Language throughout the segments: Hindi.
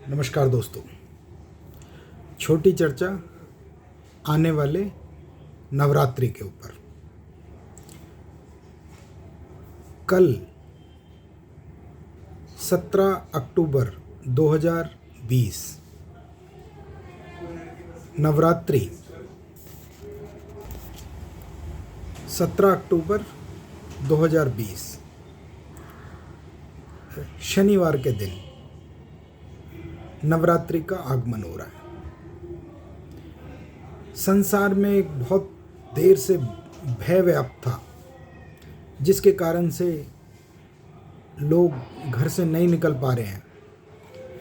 नमस्कार दोस्तों। छोटी चर्चा आने वाले नवरात्रि के ऊपर। कल 17 अक्टूबर 2020 नवरात्रि 17 अक्टूबर 2020 शनिवार के दिन नवरात्रि का आगमन हो रहा है। संसार में एक बहुत देर से भय व्याप्त था, जिसके कारण से लोग घर से नहीं निकल पा रहे हैं।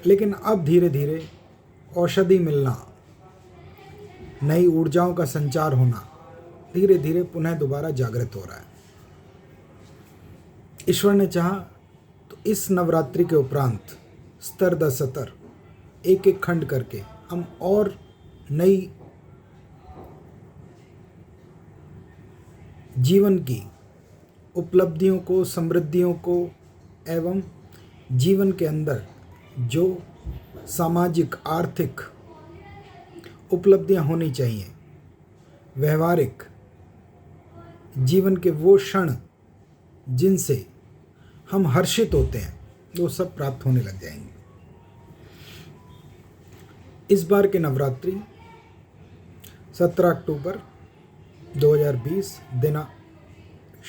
लेकिन अब धीरे धीरे औषधि मिलना, नई ऊर्जाओं का संचार होना धीरे धीरे पुनः दोबारा जागृत हो रहा है। ईश्वर ने चाहा तो इस नवरात्रि के उपरांत स्तर द स्तर एक एक खंड करके हम और नई जीवन की उपलब्धियों को, समृद्धियों को एवं जीवन के अंदर जो सामाजिक आर्थिक उपलब्धियां होनी चाहिए, व्यवहारिक जीवन के वो क्षण जिनसे हम हर्षित होते हैं, वो सब प्राप्त होने लग जाएंगे। इस बार के नवरात्रि 17 अक्टूबर 2020 दिना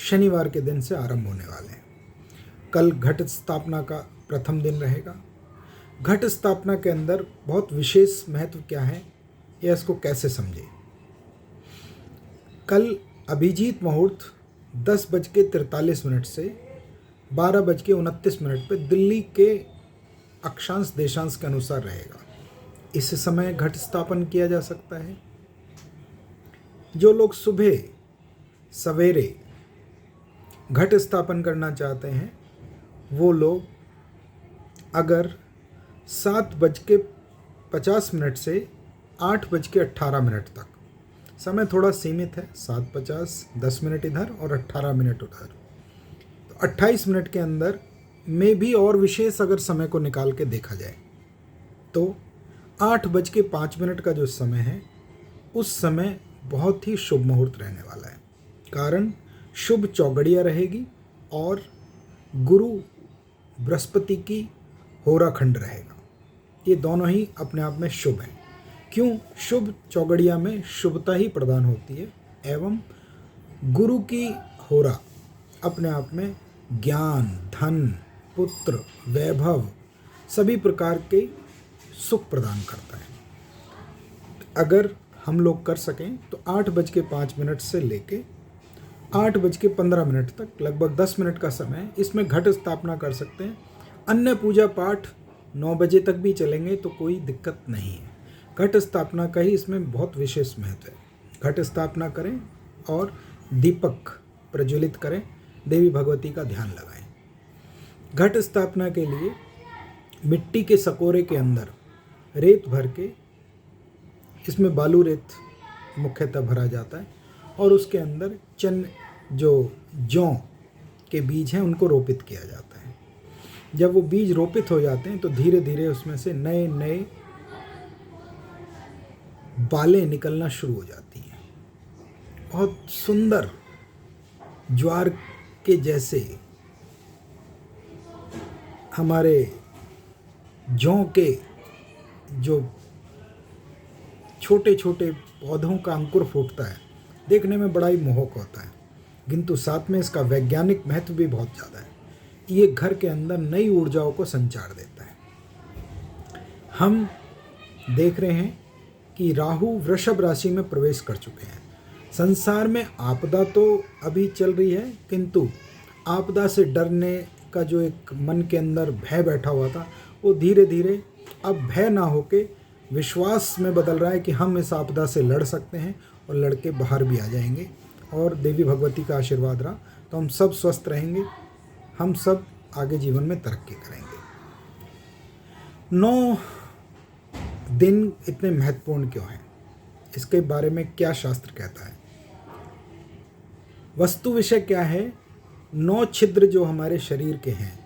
शनिवार के दिन से आरंभ होने वाले हैं। कल घट स्थापना का प्रथम दिन रहेगा। घट स्थापना के अंदर बहुत विशेष महत्व क्या है, या इसको कैसे समझें। कल अभिजीत मुहूर्त 10:43 से 12:29 पे दिल्ली के अक्षांश देशांश के अनुसार रहेगा। इस समय घट स्थापन किया जा सकता है। जो लोग सुबह सवेरे घट स्थापन करना चाहते हैं, वो लोग अगर 7:50 से 8:18 तक, समय थोड़ा सीमित है, 7:50 10 मिनट इधर और 18 मिनट उधर, तो 28 मिनट के अंदर में भी और विशेष अगर समय को निकाल के देखा जाए तो 8:05 का जो समय है, उस समय बहुत ही शुभ मुहूर्त रहने वाला है। कारण शुभ चौगड़िया रहेगी और गुरु बृहस्पति की होराखंड रहेगा। ये दोनों ही अपने आप में शुभ हैं। क्यों? शुभ चौगड़िया में शुभता ही प्रदान होती है एवं गुरु की होरा अपने आप में ज्ञान, धन, पुत्र, वैभव सभी प्रकार के सुख प्रदान करता है। अगर हम लोग कर सकें तो 8:05 से लेके 8:15 तक लगभग 10 मिनट का समय इसमें घट स्थापना कर सकते हैं। अन्य पूजा पाठ 9 बजे तक भी चलेंगे तो कोई दिक्कत नहीं है। घट स्थापना का ही इसमें बहुत विशेष महत्व है। घट स्थापना करें और दीपक प्रज्वलित करें, देवी भगवती का ध्यान लगाएं। घट स्थापना के लिए मिट्टी के सकोरे के अंदर रेत भर के, इसमें बालू रेत मुख्यतः भरा जाता है और उसके अंदर जौ के बीज हैं उनको रोपित किया जाता है। जब वो बीज रोपित हो जाते हैं तो धीरे धीरे उसमें से नए नए बालें निकलना शुरू हो जाती हैं। बहुत सुंदर ज्वार के जैसे हमारे जौ के जो छोटे छोटे पौधों का अंकुर फूटता है, देखने में बड़ा ही मोहक होता है, किंतु साथ में इसका वैज्ञानिक महत्व भी बहुत ज़्यादा है। ये घर के अंदर नई ऊर्जाओं को संचार देता है। हम देख रहे हैं कि राहु वृषभ राशि में प्रवेश कर चुके हैं। संसार में आपदा तो अभी चल रही है, किंतु आपदा से डरने का जो एक मन के अंदर भय बैठा हुआ था, वो धीरे धीरे अब भय ना होके विश्वास में बदल रहा है कि हम इस आपदा से लड़ सकते हैं और लड़ के बाहर भी आ जाएंगे। और देवी भगवती का आशीर्वाद रहा तो हम सब स्वस्थ रहेंगे, हम सब आगे जीवन में तरक्की करेंगे। 9 दिन इतने महत्वपूर्ण क्यों हैं? इसके बारे में क्या शास्त्र कहता है? वस्तु विषय क्या है? 9 छिद्र जो हमारे शरीर के हैं,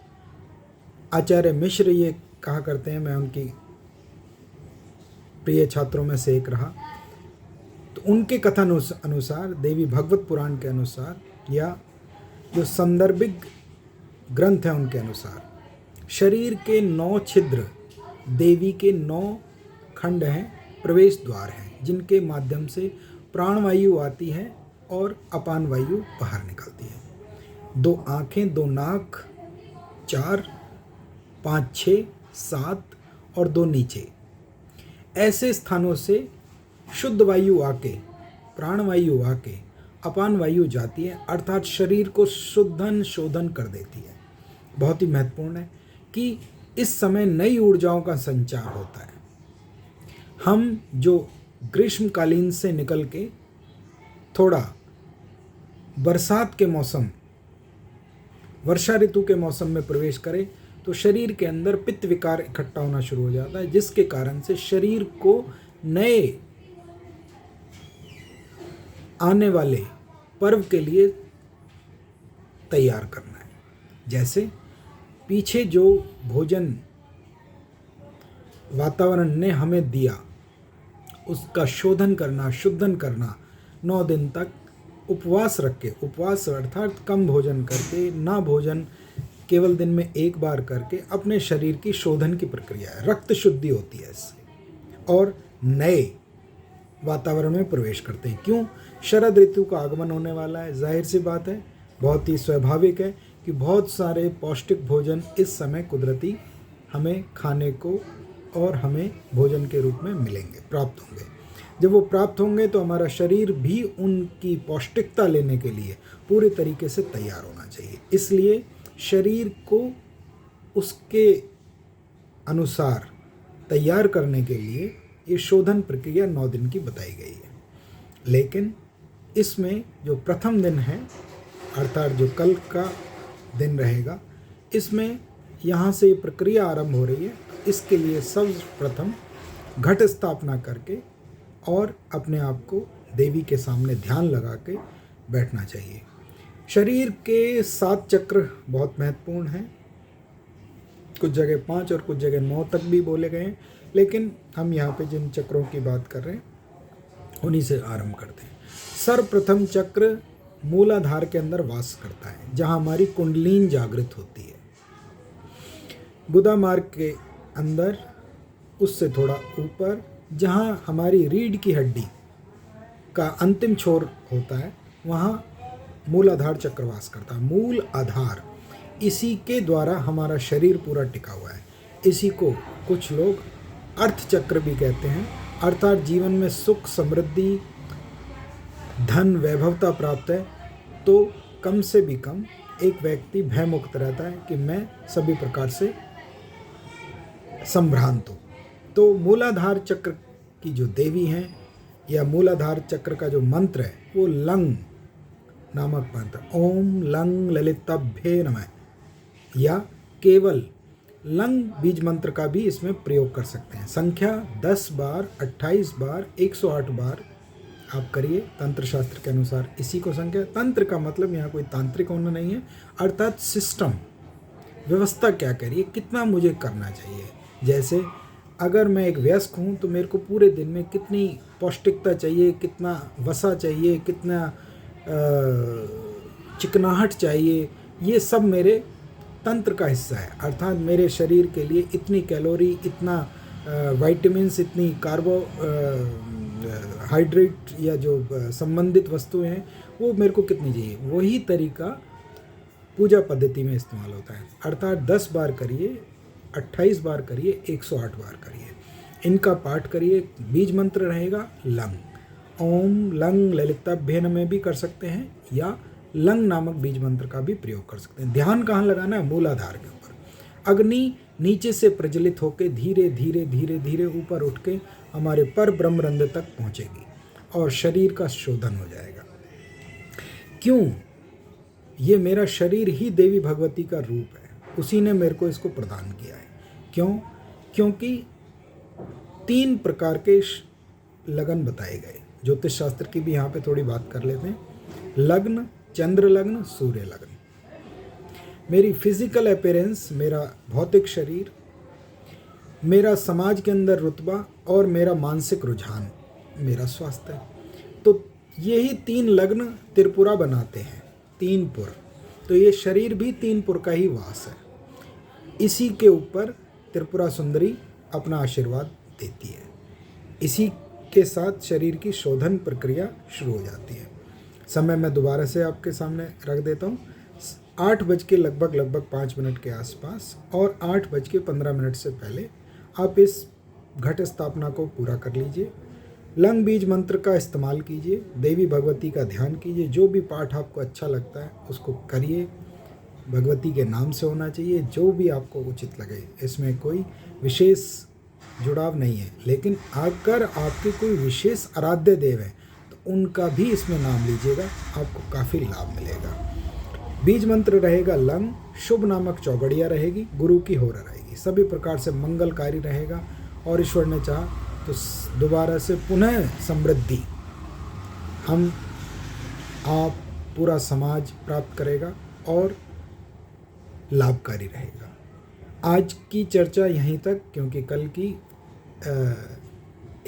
आचार्य मिश्र ये कहा करते हैं, मैं उनकी प्रिय छात्रों में से एक रहा। तो उनके कथन अनुसार, देवी भागवत पुराण के अनुसार या जो संदर्भिक ग्रंथ है उनके अनुसार, शरीर के 9 छिद्र देवी के 9 खंड हैं, प्रवेश द्वार हैं, जिनके माध्यम से प्राणवायु आती है और अपान वायु बाहर निकलती है। 2 आँखें, 2 नाक, 4, 5, 6, 7 और 2 नीचे, ऐसे स्थानों से शुद्ध वायु आके, प्राणवायु आके अपान वायु जाती है, अर्थात शरीर को शुद्धन शोधन कर देती है। बहुत ही महत्वपूर्ण है कि इस समय नई ऊर्जाओं का संचार होता है। हम जो ग्रीष्मकालीन से निकल के थोड़ा बरसात के मौसम, वर्षा ऋतु के मौसम में प्रवेश करें तो शरीर के अंदर पित्त विकार इकट्ठा होना शुरू हो जाता है, जिसके कारण से शरीर को नए आने वाले पर्व के लिए तैयार करना है। जैसे पीछे जो भोजन वातावरण ने हमें दिया उसका शोधन करना, शुद्धन करना, 9 दिन तक उपवास रख के, उपवास अर्थात कम भोजन करके, ना भोजन केवल दिन में एक बार करके अपने शरीर की शोधन की प्रक्रिया है। रक्त शुद्धि होती है इससे और नए वातावरण में प्रवेश करते हैं। क्यों? शरद ऋतु का आगमन होने वाला है। जाहिर सी बात है, बहुत ही स्वाभाविक है कि बहुत सारे पौष्टिक भोजन इस समय कुदरती हमें खाने को और हमें भोजन के रूप में मिलेंगे, प्राप्त होंगे। जब वो प्राप्त होंगे तो हमारा शरीर भी उनकी पौष्टिकता लेने के लिए पूरे तरीके से तैयार होना चाहिए। इसलिए शरीर को उसके अनुसार तैयार करने के लिए ये शोधन प्रक्रिया 9 दिन की बताई गई है। लेकिन इसमें जो प्रथम दिन है, अर्थात जो कल का दिन रहेगा, इसमें यहाँ से ये प्रक्रिया आरंभ हो रही है। इसके लिए सर्वप्रथम घट स्थापना करके और अपने आप को देवी के सामने ध्यान लगा के बैठना चाहिए। शरीर के 7 चक्र बहुत महत्वपूर्ण हैं। कुछ जगह 5 और कुछ जगह 9 तक भी बोले गए हैं, लेकिन हम यहाँ पे जिन चक्रों की बात कर रहे हैं उन्हीं से आरंभ करते हैं। सर्वप्रथम चक्र मूलाधार के अंदर वास करता है, जहाँ हमारी कुंडलीन जागृत होती है। गुदा मार्ग के अंदर उससे थोड़ा ऊपर, जहाँ हमारी रीढ़ की हड्डी का अंतिम छोर होता है, वहाँ मूलाधार चक्र वास करता है। मूल आधार, इसी के द्वारा हमारा शरीर पूरा टिका हुआ है। इसी को कुछ लोग अर्थ चक्र भी कहते हैं, अर्थात जीवन में सुख, समृद्धि, धन, वैभवता प्राप्त है तो कम से भी कम एक व्यक्ति भयमुक्त रहता है कि मैं सभी प्रकार से संभ्रांत हूँ। तो मूलाधार चक्र की जो देवी हैं या मूलाधार चक्र का जो मंत्र है वो लंग नामक मंत्र, ओम लंग ललिताभ्ये नमः, या केवल लंग बीज मंत्र का भी इसमें प्रयोग कर सकते हैं। संख्या 10 बार, 28 बार, 108 बार आप करिए तंत्र शास्त्र के अनुसार। इसी को संख्या, तंत्र का मतलब यहाँ कोई तांत्रिक होना नहीं है, अर्थात सिस्टम, व्यवस्था क्या करिए, कितना मुझे करना चाहिए। जैसे अगर मैं एक वयस्क हूँ तो मेरे को पूरे दिन में कितनी पौष्टिकता चाहिए, कितना वसा चाहिए, कितना चिकनाहट चाहिए, ये सब मेरे तंत्र का हिस्सा है। अर्थात मेरे शरीर के लिए इतनी कैलोरी, इतना विटामिन्स, इतनी कार्बोहाइड्रेट या जो संबंधित वस्तुएं हैं वो मेरे को कितनी चाहिए, वही तरीका पूजा पद्धति में इस्तेमाल होता है। अर्थात 10 बार करिए, 28 बार करिए, 108 बार करिए, इनका पाठ करिए। बीज मंत्र रहेगा लंग, ओम लंग ललिताभ्ये नमः भी कर सकते हैं या लंग नामक बीज मंत्र का भी प्रयोग कर सकते हैं। ध्यान कहाँ लगाना है? मूलाधार के ऊपर। अग्नि नीचे से प्रज्वलित होकर धीरे धीरे धीरे धीरे ऊपर उठ के हमारे पर ब्रह्मरंध्र तक पहुँचेगी और शरीर का शोधन हो जाएगा। क्यों? ये मेरा शरीर ही देवी भगवती का रूप है, उसी ने मेरे को इसको प्रदान किया है। क्यों? क्योंकि 3 प्रकार के लगन बताए गए। ज्योतिष शास्त्र की भी यहाँ पे थोड़ी बात कर लेते हैं। लग्न, चंद्र लग्न, सूर्य लग्न। मेरी फिजिकल अपीयरेंस, मेरा भौतिक शरीर मेरा समाज के अंदर रुतबा और मेरा मानसिक रुझान, मेरा स्वास्थ्य। तो यही 3 लग्न त्रिपुरा बनाते हैं, 3 पुर। तो ये शरीर भी 3 पुर का ही वास है। इसी के ऊपर त्रिपुरा सुंदरी अपना आशीर्वाद देती है। इसी के साथ शरीर की शोधन प्रक्रिया शुरू हो जाती है। समय मैं दोबारा से आपके सामने रख देता हूँ। 8 बज के लगभग 5 मिनट के आसपास और 8:15 से पहले आप इस घट स्थापना को पूरा कर लीजिए। लंग बीज मंत्र का इस्तेमाल कीजिए, देवी भगवती का ध्यान कीजिए। जो भी पाठ आपको अच्छा लगता है उसको करिए। भगवती के नाम से होना चाहिए, जो भी आपको उचित लगे। इसमें कोई विशेष जुड़ाव नहीं है। लेकिन अगर आपके कोई विशेष आराध्य देव है तो उनका भी इसमें नाम लीजिएगा, आपको काफ़ी लाभ मिलेगा। बीज मंत्र रहेगा लंग, शुभ नामक चौगड़िया रहेगी, गुरु की होरा रहेगी, सभी प्रकार से मंगलकारी रहेगा। और ईश्वर ने चाहा तो दोबारा से पुनः समृद्धि हम आप पूरा समाज प्राप्त करेगा और लाभकारी रहेगा। आज की चर्चा यहीं तक, क्योंकि कल की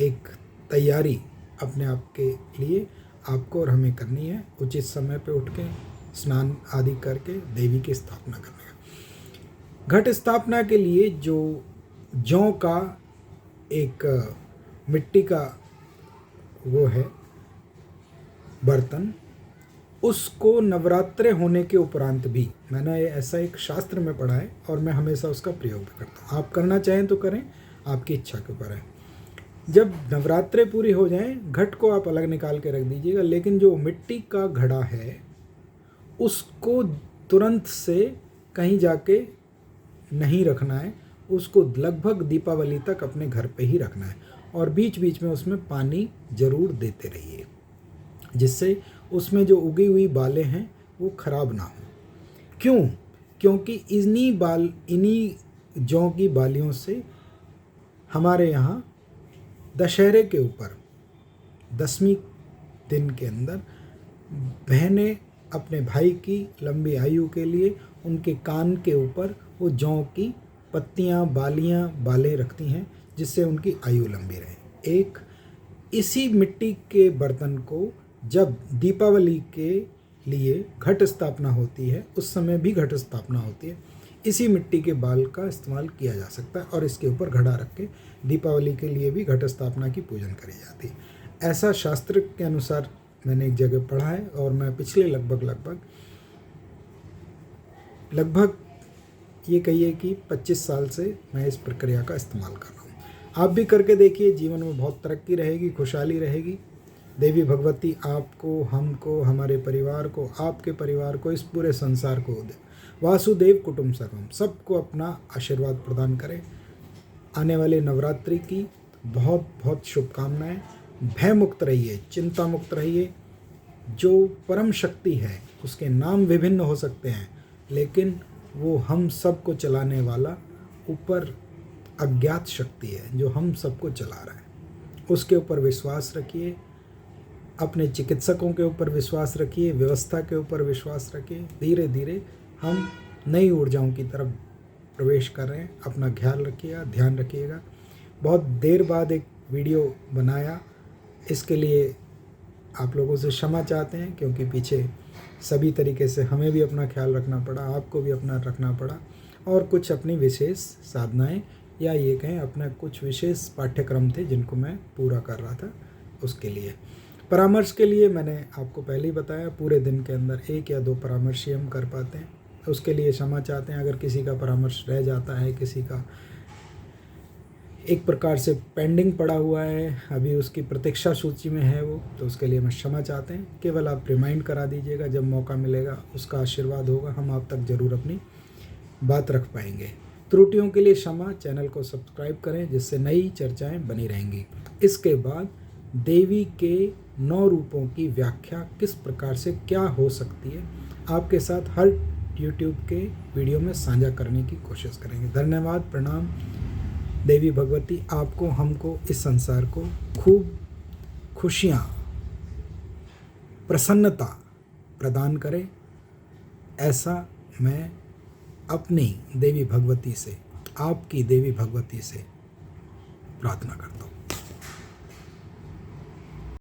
एक तैयारी अपने आप के लिए आपको और हमें करनी है। उचित समय पे उठ के स्नान आदि करके देवी की स्थापना करने का। घट स्थापना के लिए जो जौ का एक मिट्टी का वो है बर्तन, उसको नवरात्रे होने के उपरांत भी, मैंने ऐसा एक शास्त्र में पढ़ा है और मैं हमेशा उसका प्रयोग भी करता हूँ। आप करना चाहें तो करें, आपकी इच्छा के ऊपर है। जब नवरात्रे पूरी हो जाएं, घट को आप अलग निकाल के रख दीजिएगा। लेकिन जो मिट्टी का घड़ा है उसको तुरंत से कहीं जाके नहीं रखना है, उसको लगभग दीपावली तक अपने घर पे ही रखना है। और बीच बीच में उसमें पानी जरूर देते रहिए, जिससे उसमें जो उगी हुई बालें हैं वो खराब ना हो। क्यों? क्योंकि इन्हीं जौ की बालियों से हमारे यहाँ दशहरे के ऊपर 10वीं दिन के अंदर बहनें अपने भाई की लंबी आयु के लिए उनके कान के ऊपर वो जौ की पत्तियाँ, बालें रखती हैं, जिससे उनकी आयु लंबी रहे। एक इसी मिट्टी के बर्तन को जब दीपावली के लिए घट स्थापना होती है, उस समय भी घट स्थापना होती है, इसी मिट्टी के बाल का इस्तेमाल किया जा सकता है और इसके ऊपर घड़ा रख के दीपावली के लिए भी घट स्थापना की पूजन करी जाती है। ऐसा शास्त्र के अनुसार मैंने एक जगह पढ़ा है और मैं पिछले लगभग ये कहिए कि 25 साल से मैं इस प्रक्रिया का इस्तेमाल कर रहा हूँ। आप भी करके देखिए, जीवन में बहुत तरक्की रहेगी, खुशहाली रहेगी। देवी भगवती आपको, हमको, हमारे परिवार को, आपके परिवार को, इस पूरे संसार को दे। वासुदेव कुटुंब सर्वम, सबको अपना आशीर्वाद प्रदान करें। आने वाले नवरात्रि की बहुत बहुत शुभकामनाएं। भय मुक्त रहिए, चिंता मुक्त रहिए। जो परम शक्ति है उसके नाम विभिन्न हो सकते हैं, लेकिन वो हम सबको चलाने वाला ऊपर अज्ञात शक्ति है जो हम सबको चला रहा है। उसके ऊपर विश्वास रखिए, अपने चिकित्सकों के ऊपर विश्वास रखिए, व्यवस्था के ऊपर विश्वास रखिए। धीरे धीरे हम नई ऊर्जाओं की तरफ प्रवेश कर रहे हैं। अपना ख्याल रखिएगा, ध्यान रखिएगा। बहुत देर बाद एक वीडियो बनाया, इसके लिए आप लोगों से क्षमा चाहते हैं, क्योंकि पीछे सभी तरीके से हमें भी अपना ख्याल रखना पड़ा, आपको भी अपना रखना पड़ा, और कुछ अपनी विशेष साधनाएं या ये कहें अपना कुछ विशेष पाठ्यक्रम थे जिनको मैं पूरा कर रहा था। उसके लिए परामर्श के लिए मैंने आपको पहले ही बताया, पूरे दिन के अंदर 1 या 2 परामर्श ही हम कर पाते हैं। उसके लिए क्षमा चाहते हैं। अगर किसी का परामर्श रह जाता है, किसी का एक प्रकार से पेंडिंग पड़ा हुआ है, अभी उसकी प्रतीक्षा सूची में है वो, तो उसके लिए मैं क्षमा चाहते हैं। केवल आप रिमाइंड करा दीजिएगा, जब मौका मिलेगा उसका आशीर्वाद होगा, हम आप तक ज़रूर अपनी बात रख पाएंगे। त्रुटियों के लिए क्षमा। चैनल को सब्सक्राइब करें, जिससे नई चर्चाएं बनी रहेंगी। इसके बाद देवी के 9 रूपों की व्याख्या किस प्रकार से क्या हो सकती है, आपके साथ हर YouTube के वीडियो में साझा करने की कोशिश करेंगे। धन्यवाद, प्रणाम। देवी भगवती आपको, हमको, इस संसार को खूब खुशियाँ, प्रसन्नता प्रदान करे, ऐसा मैं अपनी देवी भगवती से, आपकी देवी भगवती से प्रार्थना करता हूँ।